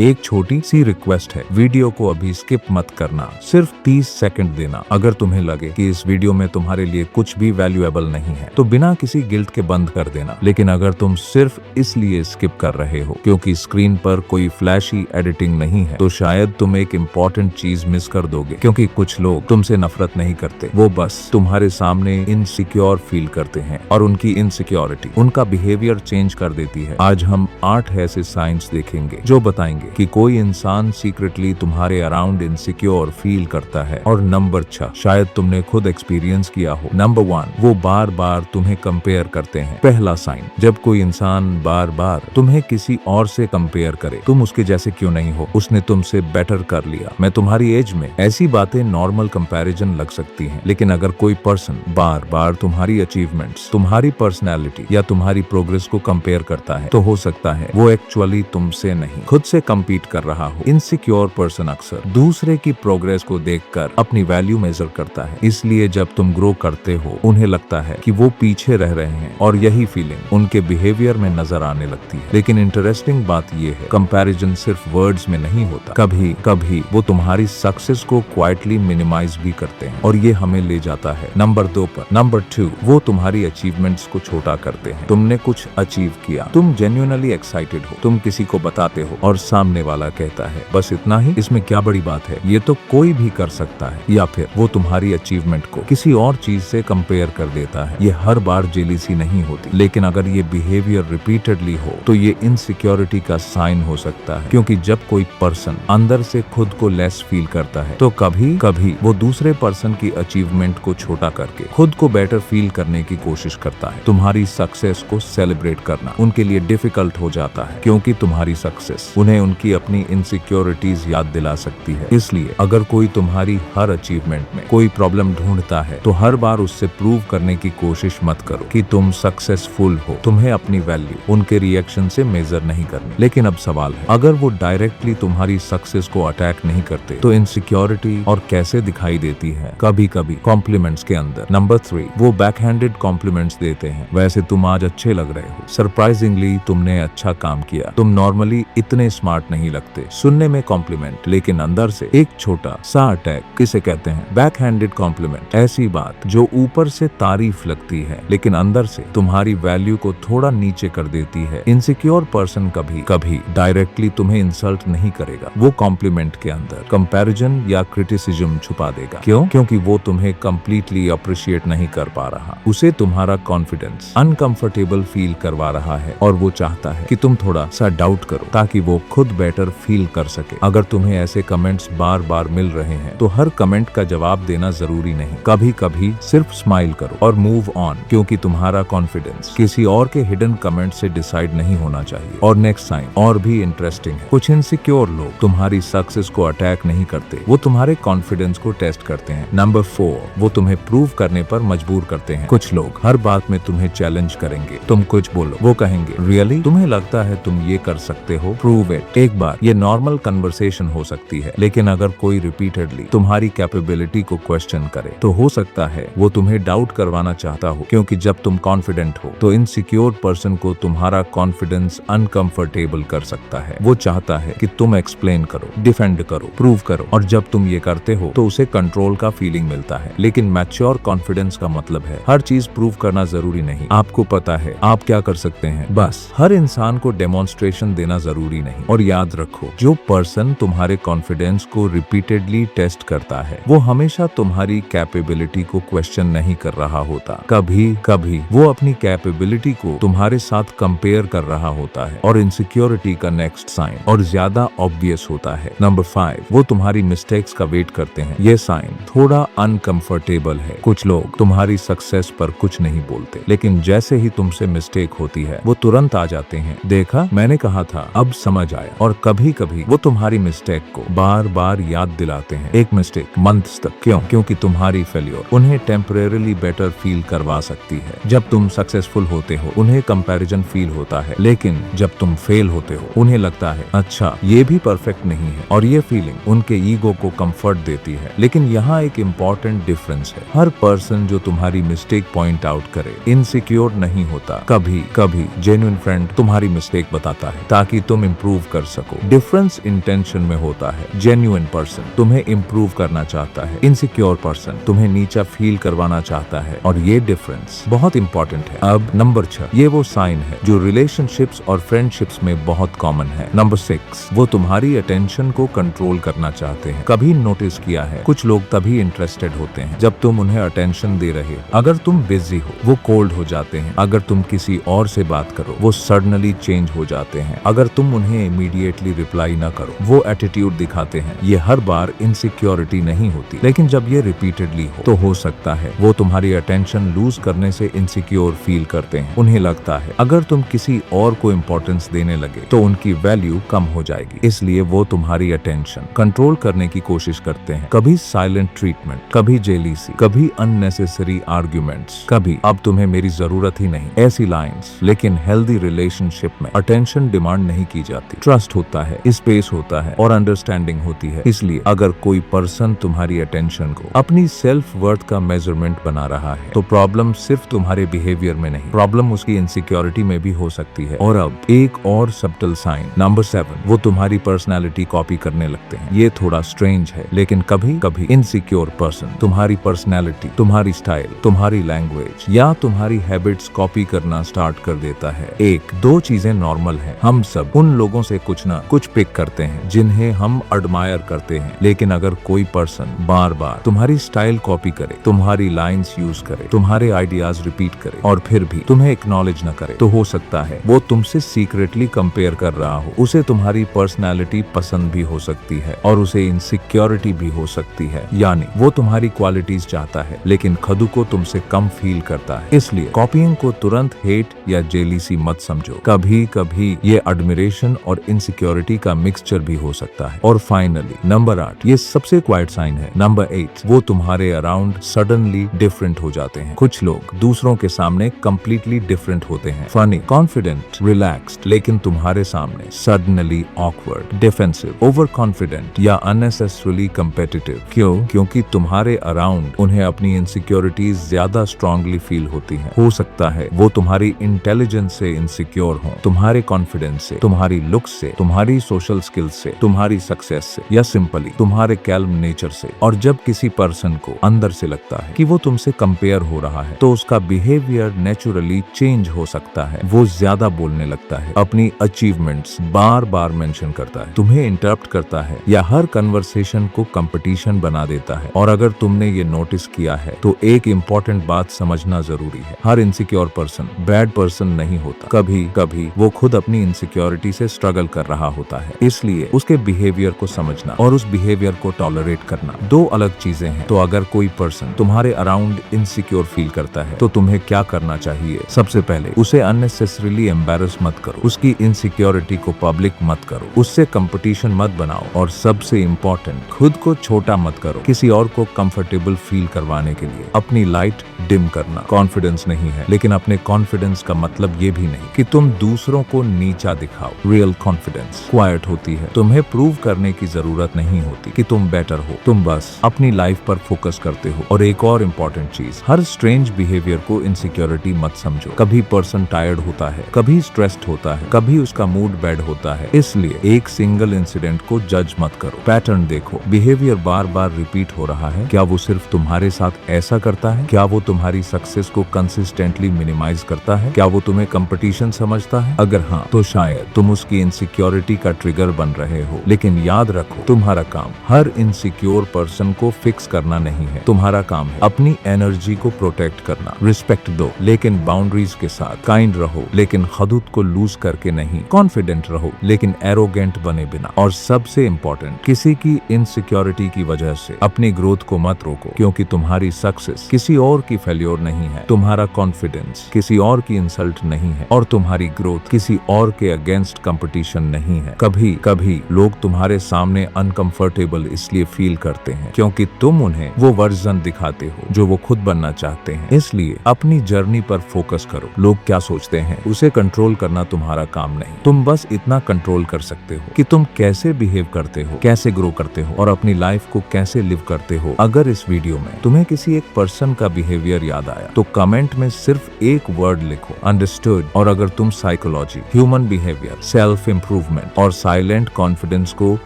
एक छोटी सी रिक्वेस्ट है, वीडियो को अभी स्किप मत करना, सिर्फ 30 सेकंड देना। अगर तुम्हें लगे कि इस वीडियो में तुम्हारे लिए कुछ भी वैल्यूएबल नहीं है तो बिना किसी गिल्ट के बंद कर देना। लेकिन अगर तुम सिर्फ इसलिए स्किप कर रहे हो क्योंकि स्क्रीन पर कोई फ्लैशी एडिटिंग नहीं है, तो शायद तुम एक इम्पोर्टेंट चीज मिस कर दोगे। क्योंकि कुछ लोग तुमसे नफरत नहीं करते, वो बस तुम्हारे सामने इनसिक्योर फील करते हैं और उनकी इनसिक्योरिटी उनका बिहेवियर चेंज कर देती है। आज हम 8 ऐसे साइंस देखेंगे जो बताएंगे कि कोई इंसान सीक्रेटली तुम्हारे अराउंड इनसिक्योर फील करता है। और नंबर 6, शायद तुमने खुद एक्सपीरियंस किया हो। नंबर 1, वो बार बार तुम्हें कंपेयर करते हैं। पहला साइन, जब कोई इंसान बार बार तुम्हें किसी और से कंपेयर करे, तुम उसके जैसे क्यों नहीं हो, उसने तुमसे बेटर कर लिया, मैं तुम्हारी एज में, ऐसी बातें नॉर्मल कंपैरिजन लग सकती हैं। लेकिन अगर कोई पर्सन बार बार तुम्हारी अचीवमेंट्स, तुम्हारी पर्सनैलिटी या तुम्हारी प्रोग्रेस को कंपेयर करता है, तो हो सकता है वो एक्चुअली तुमसे नहीं, खुद से कम्पीट कर रहा हो। इनसिक्योर पर्सन अक्सर दूसरे की प्रोग्रेस को देखकर अपनी वैल्यू मेजर करता है। इसलिए जब तुम ग्रो करते हो, उन्हें लगता है कि वो पीछे रह रहे हैं और यही फीलिंग उनके बिहेवियर में नजर आने लगती है। लेकिन इंटरेस्टिंग बात ये है, कंपैरिजन सिर्फ वर्ड्स में नहीं होता, कभी कभी वो तुम्हारी सक्सेस को क्वाइटली मिनिमाइज भी करते हैं। और ये हमें ले जाता है नंबर 2 पर। नंबर 2, वो तुम्हारी अचीवमेंट्स को छोटा करते हैं। तुमने कुछ अचीव किया, तुम जेन्युइनली एक्साइटेड हो, तुम किसी को बताते हो और सामने वाला कहता है बस इतना ही, इसमें क्या बड़ी बात है, ये तो कोई भी कर सकता है। या फिर वो तुम्हारी अचीवमेंट को किसी और चीज से कंपेयर कर देता है। ये हर बार जेलीसी नहीं होती, लेकिन अगर ये बिहेवियर रिपीटेडली हो तो ये इनसिक्योरिटी का साइन हो सकता है। क्योंकि जब कोई पर्सन अंदर से खुद को लेस फील करता है, तो कभी कभी वो दूसरे पर्सन की अचीवमेंट को छोटा करके खुद को बेटर फील करने की कोशिश करता है। तुम्हारी सक्सेस को सेलिब्रेट करना उनके लिए डिफिकल्ट हो जाता है, क्योंकि तुम्हारी सक्सेस उन्हें उनकी अपनी इनसिक्योरिटीज याद दिला सकती है। इसलिए अगर कोई तुम्हारी हर अचीवमेंट में कोई प्रॉब्लम ढूंढता है, तो हर बार उससे प्रूव करने की कोशिश मत करो कि तुम सक्सेसफुल हो। तुम्हें अपनी वैल्यू उनके रिएक्शन से मेजर नहीं करनी। लेकिन अब सवाल है, अगर वो डायरेक्टली तुम्हारी सक्सेस को अटैक नहीं करते, तो इनसिक्योरिटी और कैसे दिखाई देती है? कभी कभी कॉम्प्लीमेंट्स के अंदर। नंबर 3, वो बैकहैंडेड कॉम्प्लीमेंट्स देते हैं। वैसे तुम आज अच्छे लग रहे हो, सरप्राइजिंगली तुमने अच्छा काम किया, तुम नॉर्मली इतने स्मार्ट नहीं लगते। सुनने में कॉम्प्लीमेंट, लेकिन अंदर से एक छोटा सा अटैक। किसे कहते हैं? Backhanded complement. ऐसी बात जो ऊपर से तारीफ लगती है, लेकिन अंदर से तुम्हारी वैल्यू को थोड़ा नीचे कर देती है। इनसिक्योर पर्सन कभी कभी डायरेक्टली तुम्हें इंसल्ट नहीं करेगा, वो कॉम्प्लीमेंट के अंदर कंपैरिजन या क्रिटिसिज्म छुपा देगा। क्यों? क्योंकि वो तुम्हें कंप्लीटली अप्रिशिएट नहीं कर पा रहा। उसे तुम्हारा कॉन्फिडेंस अनकंफर्टेबल फील करवा रहा है और वो चाहता है कि तुम थोड़ा सा डाउट करो ताकि वो खुद बेटर फील कर सके। अगर तुम्हें ऐसे कमेंट्स बार बार मिल रहे हैं, तो हर कमेंट का जवाब देना जरूरी नहीं। कभी कभी सिर्फ स्माइल करो और मूव ऑन, क्योंकि तुम्हारा कॉन्फिडेंस किसी और के हिडन कमेंट से डिसाइड नहीं होना चाहिए। और नेक्स्ट साइन और भी इंटरेस्टिंग है। कुछ इनसिक्योर लोग तुम्हारी सक्सेस को अटैक नहीं करते, वो तुम्हारे कॉन्फिडेंस को टेस्ट करते हैं। नंबर 4, वो तुम्हें प्रूव करने पर मजबूर करते हैं। कुछ लोग हर बात में तुम्हें चैलेंज करेंगे। तुम कुछ बोलो, वो कहेंगे रियली, तुम्हें लगता है तुम ये कर सकते हो, प्रूव इट। एक बार ये नॉर्मल कन्वर्सेशन हो सकती है, लेकिन अगर कोई रिपीटेडली तुम्हारी कैपेबिलिटी को क्वेश्चन करे, तो हो सकता है वो तुम्हें डाउट करवाना चाहता हो। क्योंकि जब तुम कॉन्फिडेंट हो, तो इनसिक्योर पर्सन को तुम्हारा कॉन्फिडेंस अनकंफर्टेबल कर सकता है। वो चाहता है कि तुम एक्सप्लेन करो, डिफेंड करो, प्रूव करो। और जब तुम ये करते हो, तो उसे कंट्रोल का फीलिंग मिलता है। लेकिन मैच्योर कॉन्फिडेंस का मतलब है हर चीज प्रूव करना जरूरी नहीं। आपको पता है आप क्या कर सकते हैं, बस हर इंसान को डेमोन्स्ट्रेशन देना जरूरी नहीं। और याद रखो, जो पर्सन तुम्हारे कॉन्फिडेंस को रिपीटेडली टेस्ट करता है, वो हमेशा तुम्हारी कैपेबिलिटी को क्वेश्चन नहीं कर रहा होता। कभी कभी वो अपनी कैपेबिलिटी को तुम्हारे साथ कंपेयर कर रहा होता है। और इनसिक्योरिटी का नेक्स्ट साइन और ज्यादा ऑब्वियस होता है। नंबर 5, वो तुम्हारी मिस्टेक्स का वेट करते हैं। ये साइन थोड़ा अनकंफर्टेबल है। कुछ लोग तुम्हारी सक्सेस पर कुछ नहीं बोलते, लेकिन जैसे ही तुमसे मिस्टेक होती है, वो तुरंत आ जाते हैं। देखा, मैंने कहा था, अब समझ आया। और कभी कभी वो तुम्हारी मिस्टेक को बार बार याद दिलाते हैं, एक मिस्टेक मंथ्स तक। क्यों? क्योंकि तुम्हारी फेल्योर उन्हें टेम्परेरीली बेटर फील करवा सकती है। जब तुम सक्सेसफुल होते हो, उन्हें कंपैरिजन फील होता है, लेकिन जब तुम फेल होते हो, उन्हें लगता है अच्छा ये भी परफेक्ट नहीं है। और ये फीलिंग उनके ईगो को कंफर्ट देती है। लेकिन यहाँ एक इम्पोर्टेंट डिफरेंस है। हर पर्सन जो तुम्हारी मिस्टेक पॉइंट आउट करे इनसिक्योर नहीं होता। कभी कभी जेन्युइन फ्रेंड तुम्हारी मिस्टेक बताता है ताकि तुम इम्प्रूव कर सको। डिफरेंस इंटेंशन में होता है। जेन्युइन पर्सन तुम्हें इम्प्रूव करना चाहता है, इनसिक्योर पर्सन तुम्हें नीचा फील करवाना चाहता है, और ये डिफरेंस बहुत इंपॉर्टेंट है। अब नंबर 6, ये वो साइन है जो रिलेशनशिप्स और फ्रेंडशिप्स में बहुत कॉमन है। नंबर 6, वो तुम्हारी अटेंशन को कंट्रोल करना चाहते हैं। कभी नोटिस किया है कुछ लोग तभी इंटरेस्टेड होते हैं जब तुम उन्हें अटेंशन दे रहे हो। अगर तुम बिजी हो वो कोल्ड हो जाते हैं। अगर तुम किसी और से बात करो वो सडनली चेंज हो जाते हैं। अगर तुम उन्हें इमीडिएटली रिप्लाई ना करो वो एटीट्यूड दिखाते हैं। ये हर बार इनसिक्योरिटी नहीं होती, लेकिन जब ये रिपीटेडली हो तो हो सकता है वो तुम्हारी अटेंशन लूज करने से इनसिक्योर फील करते हैं। उन्हें लगता है अगर तुम किसी और को इम्पोर्टेंस देने लगे तो उनकी वैल्यू कम हो जाएगी, इसलिए वो तुम्हारी अटेंशन कंट्रोल करने की कोशिश करते हैं। कभी साइलेंट ट्रीटमेंट, कभी जेलीसी, कभी अननेसेसरी आर्ग्यूमेंट्स, कभी अब तुम्हें मेरी जरूरत ही नहीं, ऐसी लाइंस। लेकिन हेल्दी रिलेशनशिप में अटेंशन डिमांड नहीं की जाती। ट्रस्ट होता है, स्पेस होता है और अंडरस्टैंडिंग होती है। इसलिए अगर कोई पर्सन तुम्हारी अटेंशन को अपनी सेल्फ वर्थ का मेजरमेंट बना रहा है तो प्रॉब्लम सिर्फ तुम्हारे बिहेवियर में नहीं, प्रॉब्लम उसकी इनसिक्योरिटी में भी हो सकती है। और अब एक और सब्टल साइन, नंबर 7, वो तुम्हारी पर्सनालिटी कॉपी करने लगते हैं। ये थोड़ा स्ट्रेंज है, लेकिन कभी कभी इनसिक्योर पर्सन तुम्हारी पर्सनालिटी, तुम्हारी स्टाइल, तुम्हारी लैंग्वेज या तुम्हारी हैबिट्स कॉपी करना स्टार्ट कर देता है। एक दो चीजें नॉर्मल है, हम सब उन लोगों से कुछ ना कुछ पिक करते हैं जिन्हें हम एडमायर करते हैं। लेकिन अगर कोई पर्सन बार बार तुम्हारी स्टाइल कॉपी करे, तुम्हारी लाइंस यूज करे, तुम्हारे आइडियाज रिपीट करे और फिर भी तुम्हें एक्नॉलेज न करे, तो हो सकता है वो तुमसे सीक्रेटली कंपेयर कर रहा हो। उसे तुम्हारी पर्सनालिटी पसंद भी हो सकती है और उसे इनसिक्योरिटी भी हो सकती है। यानी वो तुम्हारी क्वालिटीज चाहता है लेकिन खुद को तुमसे कम फील करता है। इसलिए कॉपीइंग को तुरंत हेट या जेलीसी मत समझो। कभी कभी ये एडमिरेशन और इनसिक्योरिटी का मिक्सचर भी हो सकता है। और फाइनली नंबर 8, ये सबसे क्वाइट साइन है। नंबर 8, वो तुम्हारे अराउंड सडनली डिफरेंट हो जाते हैं। कुछ लोग दूसरों के सामने कंप्लीटली डिफरेंट होते हैं, फनी, कॉन्फिडेंट, रिलैक्स्ड, लेकिन तुम्हारे सामने suddenly awkward, defensive, over confident या अननेसेसरली कम्पिटिटिव। क्यों? क्योंकि तुम्हारे अराउंड उन्हें अपनी इनसिक्योरिटीज ज्यादा स्ट्रांगली फील होती हैं। हो सकता है वो तुम्हारी इंटेलिजेंस से इनसिक्योर हो, तुम्हारे कॉन्फिडेंस से, तुम्हारी लुक्स से, तुम्हारी सोशल स्किल्स से, तुम्हारी सक्सेस से या सिंपली तुम्हारे कैल्म नेचर से। और जब किसी पर्सन को अंदर से लगता है कि वो तुमसे कंपेयर हो रहा है तो उसका बिहेवियर नेचुरली चेंज हो सकता है। वो ज्यादा बोलने लगता है, अपनी अचीवमेंट्स बार बार मेंशन करता है, तुम्हें इंटरप्ट करता है या हर कन्वर्सेशन को कंपटीशन बना देता है। और अगर तुमने ये नोटिस किया है तो एक इम्पोर्टेंट बात समझना जरूरी है, हर इनसिक्योर पर्सन बैड पर्सन नहीं होता। कभी कभी वो खुद अपनी इनसिक्योरिटी से स्ट्रगल कर रहा होता है, इसलिए उसके बिहेवियर को समझना और उस बिहेवियर को टॉलरेट करना दो अलग चीजें हैं। तो अगर कोई पर्सन तुम्हारे अराउंड इनसिक्योर फील करता है तो तुम्हें क्या करना चाहिए? सबसे पहले उसे अननेसेसरीली एम्बैरस मत करो, उसकी इनसिक्योरिटी को पब्लिक मत करो, उससे कंपटीशन मत बनाओ और सबसे इम्पोर्टेंट, खुद को छोटा मत करो किसी और को कंफर्टेबल फील करवाने के लिए। अपनी लाइट डिम करना कॉन्फिडेंस नहीं है, लेकिन अपने कॉन्फिडेंस का मतलब ये भी नहीं कि तुम दूसरों को नीचा दिखाओ। रियल कॉन्फिडेंस क्वाइट होती है, तुम्हें प्रूव करने की जरूरत नहीं होती कि तुम बेटर हो, तुम बस अपनी लाइफ पर फोकस करते हो। और एक और इम्पोर्टेंट चीज, हर स्ट्रेंज बिहेवियर को इनसिक्योरिटी मत समझो। कभी पर्सन टायर्ड होता है, कभी स्ट्रेस्ड होता है, कभी उसका मूड बैड होता है, इसलिए एक सिंगल इंसिडेंट को जज मत करो, पैटर्न देखो। बिहेवियर बार बार रिपीट हो रहा है, क्या वो सिर्फ तुम्हारे साथ ऐसा करता है? क्या वो तुम्हारी सक्सेस को कंसिस्टेंटली मिनिमाइज करता है? क्या वो तुम्हें कंपटीशन समझता है? अगर हाँ तो शायद तुम उसकी इनसिक्योरिटी का ट्रिगर बन रहे हो। लेकिन याद रखो, तुम्हारा काम हर इनसिक्योर पर्सन को फिक्स करना नहीं है। तुम्हारा काम है अपनी एनर्जी को प्रोटेक्ट करना। रिस्पेक्ट दो लेकिन बाउंड्रीज के साथ, काइंड रहो लेकिन हदूद को लूज करके नहीं, कॉन्फिडेंट रहो लेकिन एरोगेंट बने बिना। और सबसे इम्पोर्टेंट, किसी की इनसिक्योरिटी की वजह से अपनी ग्रोथ को मत रोको, क्योंकि तुम्हारी सक्सेस किसी और की फेल्योर नहीं है, तुम्हारा कॉन्फिडेंस किसी और की इंसल्ट नहीं है और तुम्हारी ग्रोथ किसी और के अगेंस्ट कंपटीशन नहीं है। कभी कभी लोग तुम्हारे सामने अनकंफर्टेबल इसलिए फील करते हैं क्योंकि तुम उन्हें वो वर्जन दिखाते हो जो वो खुद बनना चाहते हैं। इसलिए अपनी जर्नी पर फोकस करो। लोग क्या सोचते हैं उसे कंट्रोल करना तुम्हारा काम नहीं। तुम बस इतना कंट्रोल कर सकते हो कि तुम कैसे बिहेव करते हो, कैसे ग्रो करते हो और अपनी लाइफ को कैसे लिव करते हो। अगर इस वीडियो में तुम्हें किसी एक पर्सन का बिहेवियर याद आया तो कमेंट में सिर्फ एक वर्ड लिखो, अंडरस्टूड। और अगर तुम psychology, human behaviour, self improvement improvement और साइलेंट कॉन्फिडेंस को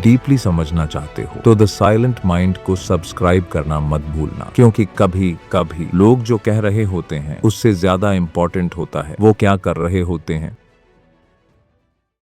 डीपली समझना चाहते हो तो द साइलेंट माइंड को सब्सक्राइब करना मत भूलना, क्योंकि कभी कभी लोग जो कह रहे होते हैं उससे ज्यादा इम्पोर्टेंट होता है वो क्या कर रहे होते हैं।